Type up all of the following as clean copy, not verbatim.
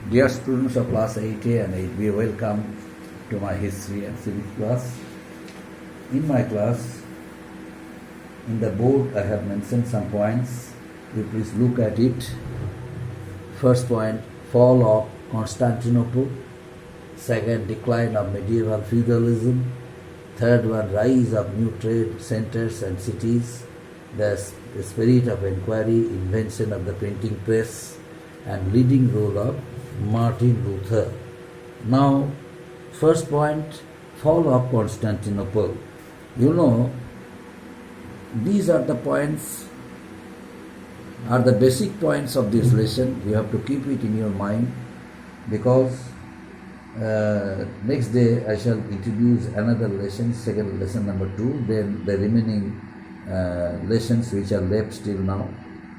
Dear students of class 8A and 8B, welcome to my history and civics class. In my class, in the board I have mentioned some points. You please look at it. First point, fall of Constantinople. Second, decline of medieval feudalism. Third one, rise of new trade centers and cities. The spirit of inquiry, invention of the printing press, and leading role of Martin Luther. Now, first point, fall of Constantinople. You know, these are the points, are the basic points of this lesson. You have to keep it in your mind because next day I shall introduce another lesson, second lesson number 2, then the remaining lessons which are left still now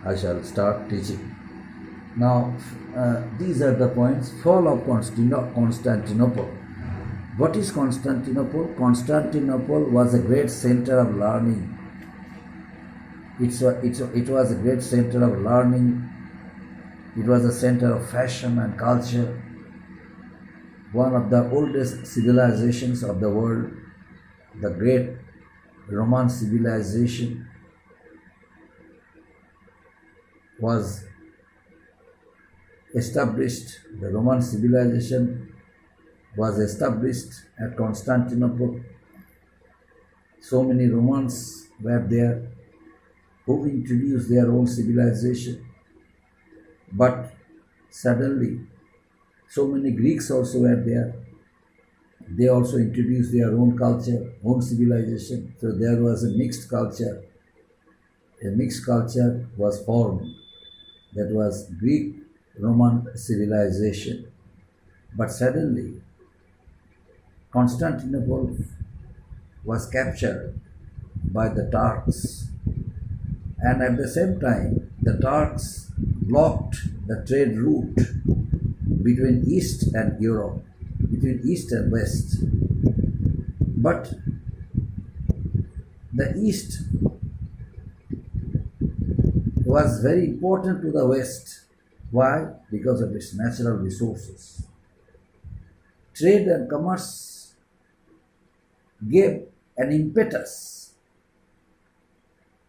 I shall start teaching. Now these are the points. Fall of Constantinople. What is Constantinople? Constantinople was a great center of learning. It was a great center of learning. It was a center of fashion and culture. One of the oldest civilizations of the world, the great Roman civilization, was established. The Roman civilization was established at Constantinople. So many Romans were there who introduced their own civilization. But suddenly, so many Greeks also were there. They also introduced their own culture, own civilization. So there was a mixed culture. A mixed culture was formed. That was Greek-Roman civilization. But suddenly, Constantinople was captured by the Turks. And at the same time, the Turks blocked the trade route between East and Europe, between East and West. But the East was very important to the West. Why? Because of its natural resources. Trade and commerce gave an impetus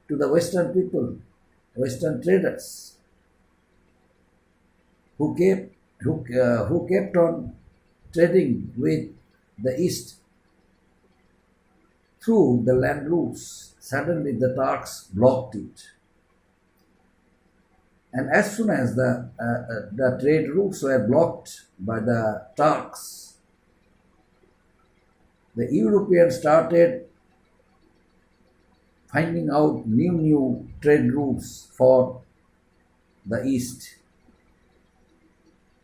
to the Western people, Western traders, who kept on trading with the East through the land routes. Suddenly the Turks blocked it. And as soon as the trade routes were blocked by the Turks, the Europeans started finding out new trade routes for the East.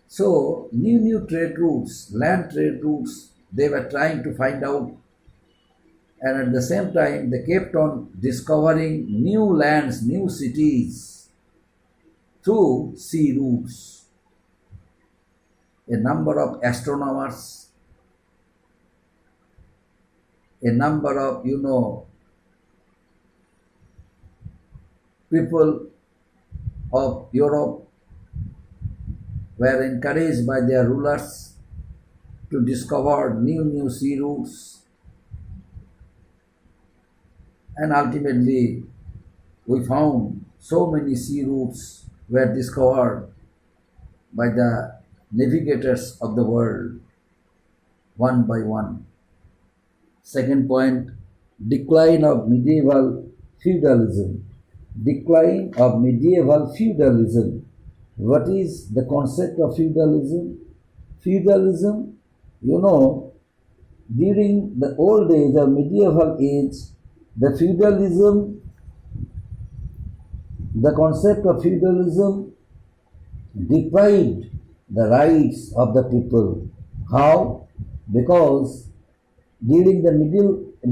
So new trade routes, land trade routes, they were trying to find out, and at the same time they kept on discovering new lands, new cities through sea routes. A number of astronomers, a number of people of Europe were encouraged by their rulers to discover new sea routes, and ultimately we found so many sea routes were discovered by the navigators of the world, one by one. Second point, decline of medieval feudalism. Decline of medieval feudalism. What is the concept of feudalism? Feudalism, during the old age or medieval age, the concept of feudalism deprived the rights of the people. How? Because during the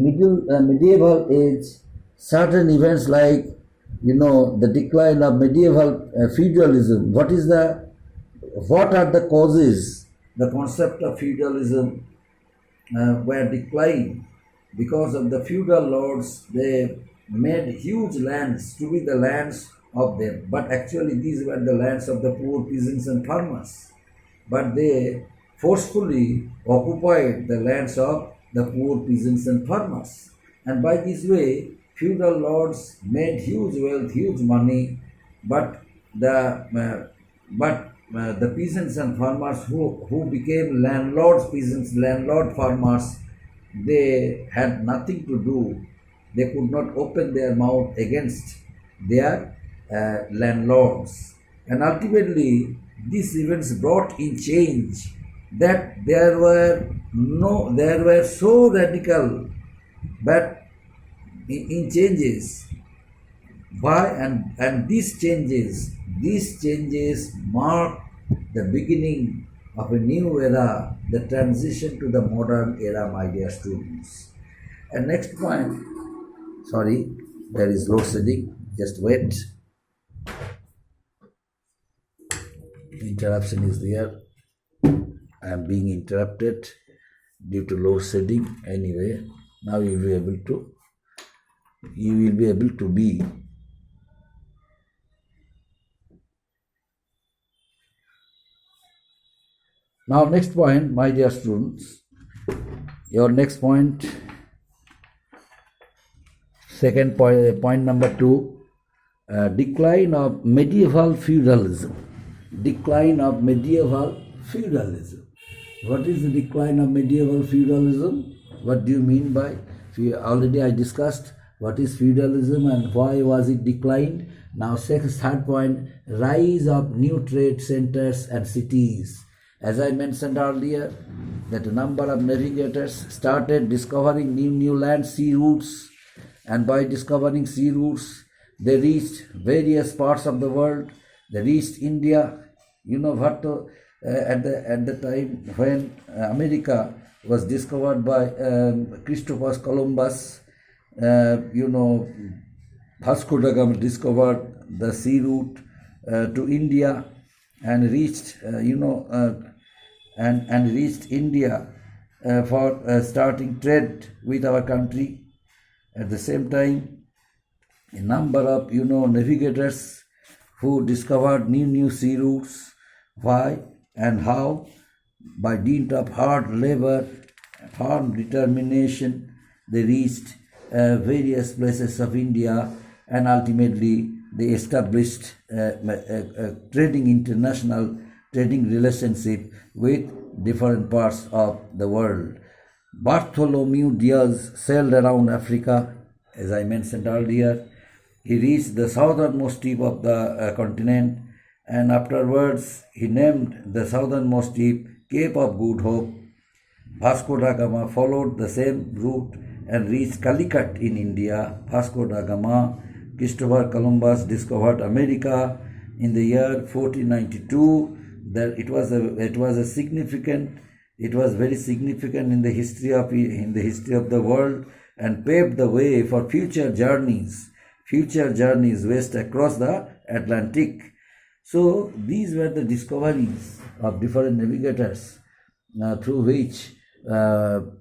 medieval age, certain events like the decline of medieval feudalism. What are the causes? The concept of feudalism were declined because of the feudal lords. They made huge lands to be the lands of them, but actually these were the lands of the poor peasants and farmers. but they forcefully occupied the lands of the poor peasants and farmers. And by this way, feudal lords made huge wealth, huge money, but the peasants and farmers who became landlords, peasants, landlord farmers, they had nothing to do. They could not open their mouth against their landlords. And ultimately, these events brought in change that there were so radical, but in changes. Why? And these changes mark the beginning of a new era, the transition to the modern era, my dear students. And next point, sorry, there is load shedding, just wait. Interruption is there. I am being interrupted due to load shedding. Anyway, now you will be able to be now. Next point, my dear students, your next point, second point number 2, decline of medieval feudalism. Decline of medieval feudalism. What is the decline of medieval feudalism? What do you mean by? Already I discussed what is feudalism and why was it declined. Now third point, rise of new trade centers and cities. As I mentioned earlier, that a number of navigators started discovering new land, sea routes, and by discovering sea routes, they reached various parts of the world. They reached India. You know what? At the time when America was discovered by Christopher Columbus, Vasco da Gama discovered the sea route to India and reached reached India for starting trade with our country. At the same time, a number of navigators who discovered new sea routes. Why and how? By dint of hard labor, firm determination, they reached various places of India, and ultimately they established international trading relationship with different parts of the world. Bartholomew Diaz sailed around Africa, as I mentioned earlier. He reached the southernmost tip of the continent, and afterwards he named the southernmost tip Cape of Good Hope. Vasco da Gama followed the same route and reached Calicut in India. Vasco da Gama, Christopher Columbus discovered America in the year 1492. That it was very significant in the history of the world, and paved the way for future journeys west across the Atlantic. So these were the discoveries of different navigators through which many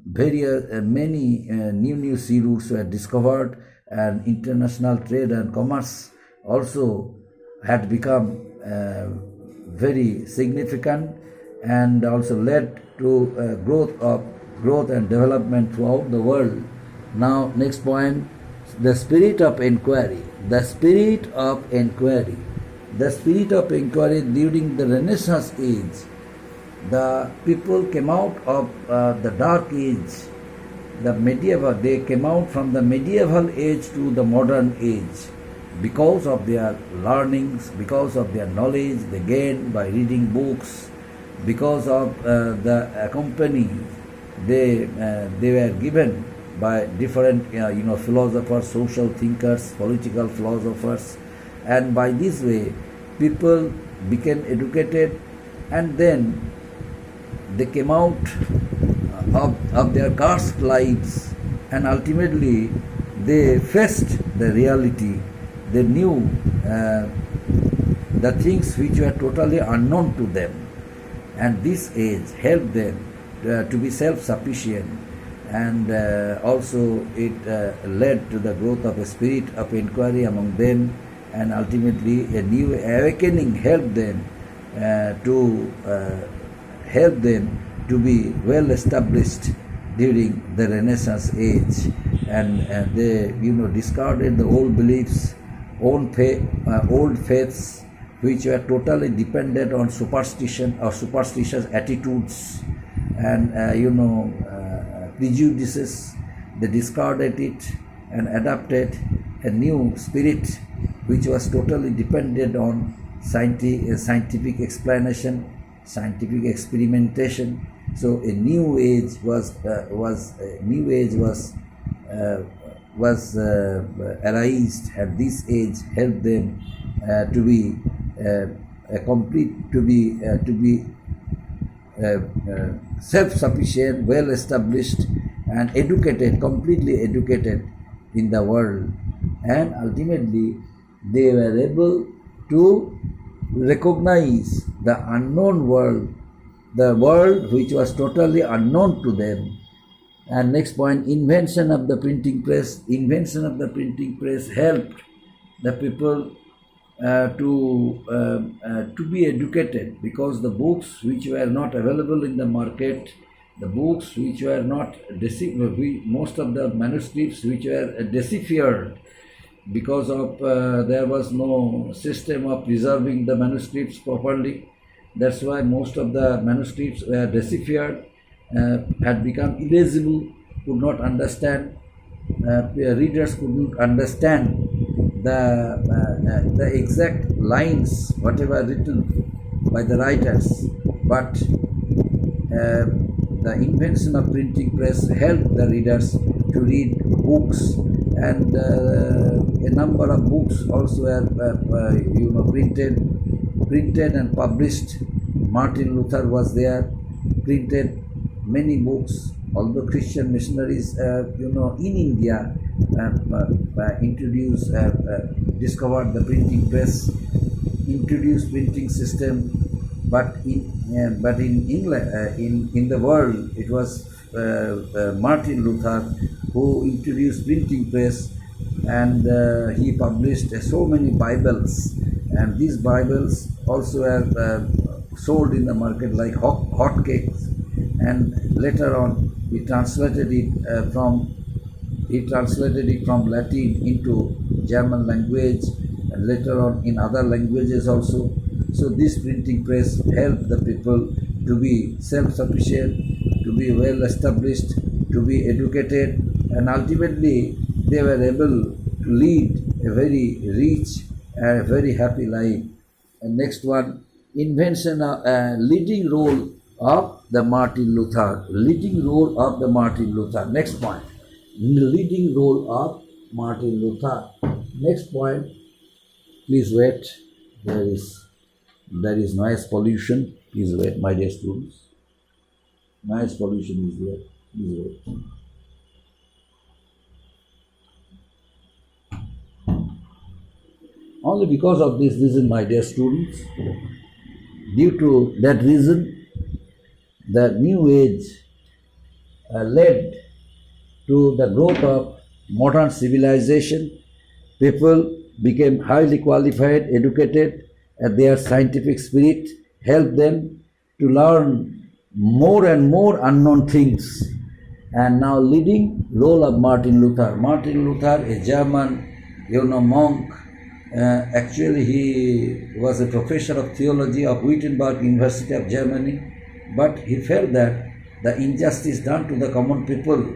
new sea routes were discovered, and international trade and commerce also had become very significant, and also led to growth and development throughout the world. Now, next point, the spirit of inquiry. The spirit of inquiry during the Renaissance age. The people came out of the dark age, they came out from the medieval age to the modern age because of their learnings, because of their knowledge they gained by reading books, because of the company they were given by different philosophers, social thinkers, political philosophers, and by this way people became educated, and then they came out of their cursed lives, and ultimately they faced the reality. They knew the things which were totally unknown to them, and this age helped them to be self-sufficient, and also it led to the growth of a spirit of inquiry among them, and ultimately a new awakening helped them to helped them to be well established during the Renaissance age, and they discarded the old beliefs, old faiths which were totally dependent on superstition or superstitious attitudes and prejudices. They discarded it and adopted a new spirit which was totally dependent on scientific explanation, scientific experimentation. So a new age was arised at this age, helped them to be self-sufficient, well established, and educated, completely educated in the world, and ultimately they were able to recognize the unknown world, the world which was totally unknown to them. And next point, invention of the printing press. Invention of the printing press helped the people to be educated, because the books which were not available in the market, the books which were not most of the manuscripts which were deciphered, because of there was no system of preserving the manuscripts properly. That's why most of the manuscripts were deciphered, had become illegible, could not understand, readers could not understand the exact lines, whatever written by the writers. But the invention of printing press helped the readers to read books, and a number of books also were printed and published. Martin Luther was there, printed many books. Although Christian missionaries, in India, discovered the printing press, introduced printing system, but in England, in the world, it was Martin Luther who introduced printing press, and he published so many Bibles, and these Bibles also are sold in the market like hotcakes. And later on, he translated it from Latin into German language, and later on in other languages also. So this printing press helped the people to be self-sufficient, to be well established, to be educated, and ultimately they were able to lead a very rich and a very happy life. And next one, invention of leading role of the Martin Luther. Leading role of the Martin Luther. Next point, leading role of Martin Luther. Next point, please wait. There is noise pollution. Please wait, my dear students. Noise pollution is there. Please wait. Only because of this reason, my dear students, due to that reason, the new age led to the growth of modern civilization. People became highly qualified, educated, and their scientific spirit helped them to learn more and more unknown things. And now leading role of Martin Luther. Martin Luther, a German, monk. Actually, he was a professor of theology of Wittenberg University of Germany, but he felt that the injustice done to the common people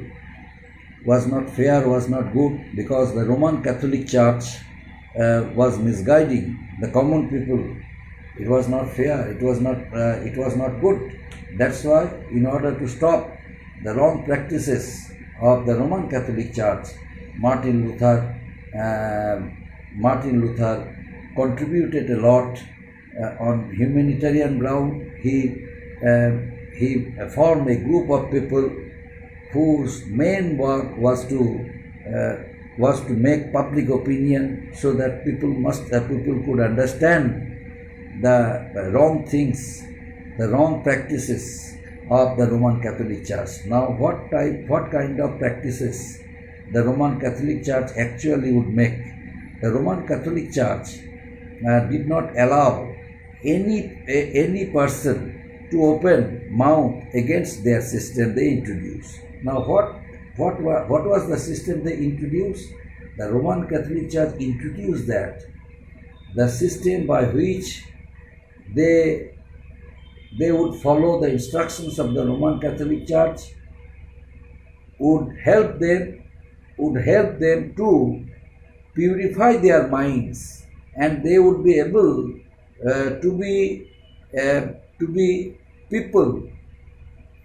was not fair, was not good, because the Roman Catholic Church was misguiding the common people. It was not fair, it was not good. That's why, in order to stop the wrong practices of the Roman Catholic Church, Martin Luther contributed a lot on humanitarian ground. He formed a group of people whose main work was to make public opinion, so that people could understand the wrong things, the wrong practices of the Roman Catholic Church. Now, what kind of practices the Roman Catholic Church actually would make? The Roman Catholic Church did not allow any person to open mouth against their system they introduced. Now, what was the system they introduced? The Roman Catholic Church introduced that the system by which they would follow the instructions of the Roman Catholic Church would help them to purify their minds, and they would be able to be people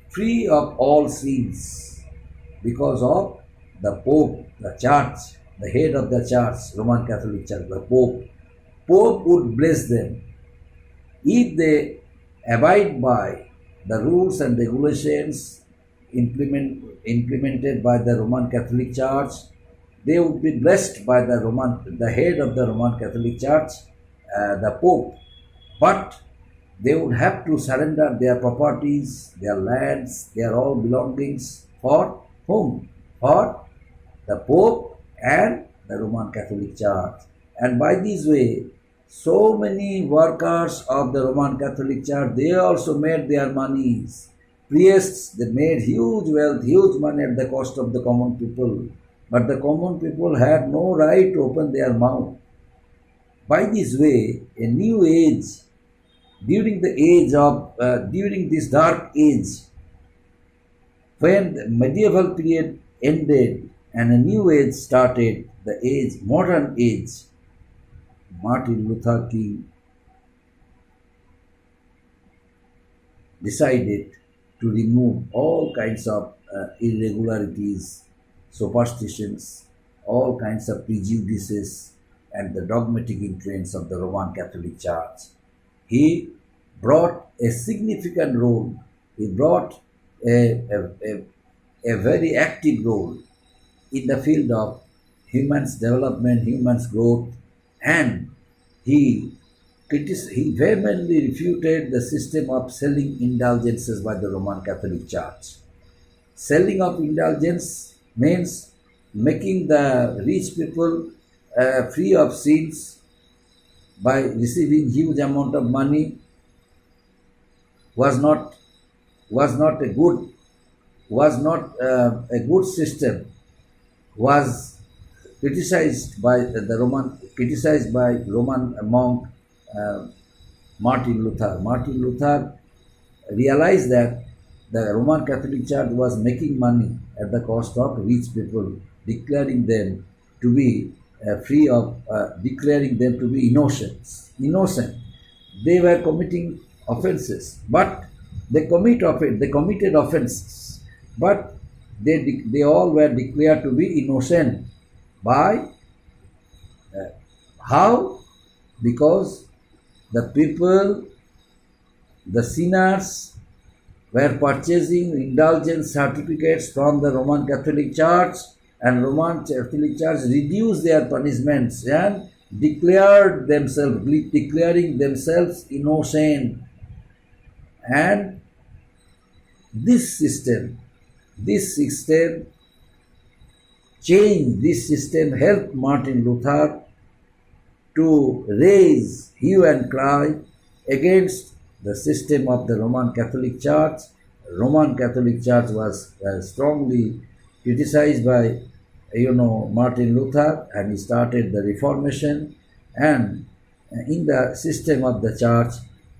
free of all sins because of the Pope, the Church, the head of the Church, Roman Catholic Church, the Pope. Pope would bless them if they abide by the rules and regulations implemented by the Roman Catholic Church. They would be blessed by the head of the Roman Catholic Church, the Pope. But they would have to surrender their properties, their lands, their all belongings for whom? For the Pope and the Roman Catholic Church. And by this way, so many workers of the Roman Catholic Church, they also made their monies. Priests, they made huge wealth, huge money at the cost of the common people. But the common people had no right to open their mouth. By this way, a new age, during this dark age, when the medieval period ended and a new age started, the modern age, Martin Luther King decided to remove all kinds of irregularities, superstitions, all kinds of prejudices, and the dogmatic influence of the Roman Catholic Church. He brought a significant role. He brought a very active role in the field of human's development, human's growth, and he vehemently refuted the system of selling indulgences by the Roman Catholic Church. Selling of indulgence means making the rich people free of sins by receiving huge amount of money was not a good system. Was criticized by Roman monk Martin Luther. Martin Luther realized that the Roman Catholic Church was making money at the cost of rich people, declaring them to be declaring them to be innocent. They were committing offenses, but they committed offenses, but they all were declared to be innocent. By how? Because the people, the sinners, were purchasing indulgence certificates from the Roman Catholic Church, and Roman Catholic Church reduced their punishments and declaring themselves innocent. And this system helped Martin Luther to raise hue and cry against the system of the Roman Catholic Church. Roman Catholic Church was strongly criticized by Martin Luther, and he started the Reformation. And in the system of the church,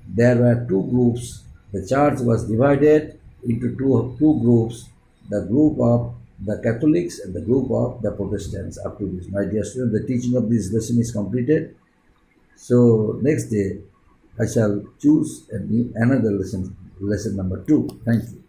there were two groups. The church was divided into two groups, the group of the Catholics and the group of the Protestants. Up to this, my dear students, the teaching of this lesson is completed. So next day I shall choose another lesson number 2. Thank you.